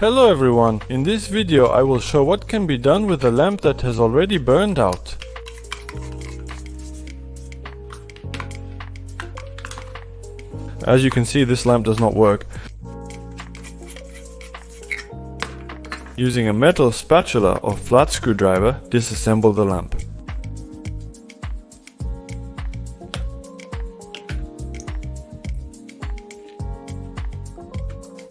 Hello everyone, in this video I will show what can be done with a lamp that has already burned out. As you can see, this lamp does not work. Using a metal spatula or flat screwdriver, disassemble the lamp.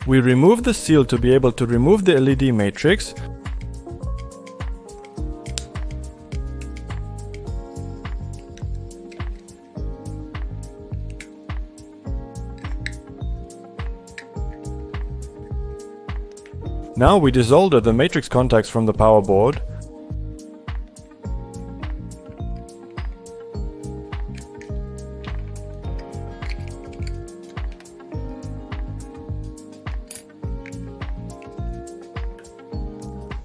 We remove the seal to be able to remove the LED matrix. Now we desolder the matrix contacts from the power board.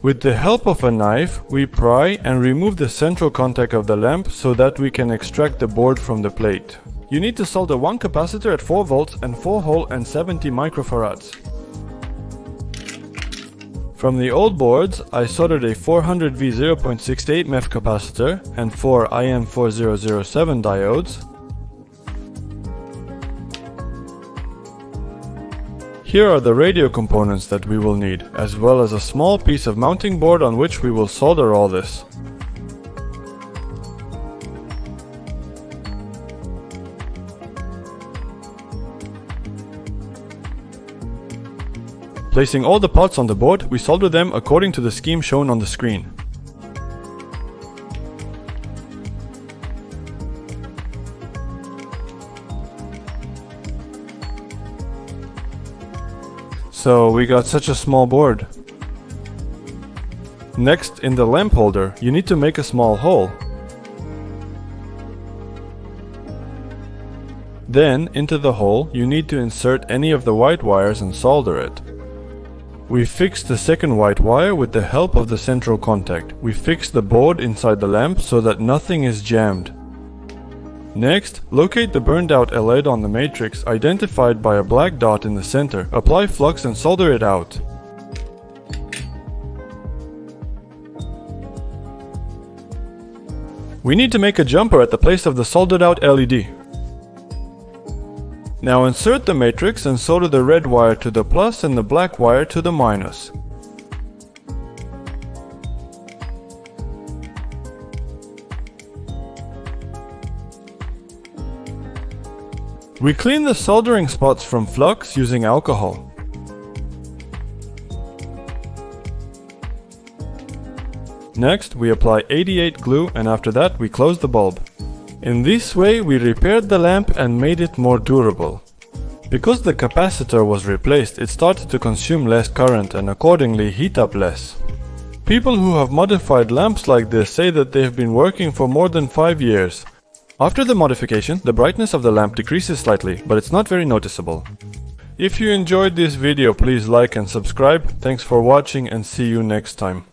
With the help of a knife, we pry and remove the central contact of the lamp so that we can extract the board from the plate. You need to solder one capacitor at 4 volts and 4 hole and 70 microfarads. From the old boards, I soldered a 400V 0.68 mF capacitor and 4 IM4007 diodes. Here are the radio components that we will need, as well as a small piece of mounting board on which we will solder all this. Placing all the parts on the board, we solder them according to the scheme shown on the screen. So we got such a small board. Next, in the lamp holder, you need to make a small hole. Then, into the hole, you need to insert any of the white wires and solder it. We fix the second white wire with the help of the central contact. We fix the board inside the lamp so that nothing is jammed. Next, locate the burned out LED on the matrix identified by a black dot in the center. Apply flux and solder it out. We need to make a jumper at the place of the soldered out LED. Now insert the matrix and solder the red wire to the plus and the black wire to the minus. We clean the soldering spots from flux using alcohol. Next, we apply 88 glue and after that we close the bulb. In this way we repaired the lamp and made it more durable. Because the capacitor was replaced, it started to consume less current and accordingly heat up less. People who have modified lamps like this say that they have been working for more than 5 years. After the modification, the brightness of the lamp decreases slightly, but it's not very noticeable. If you enjoyed this video, please like and subscribe. Thanks for watching and see you next time.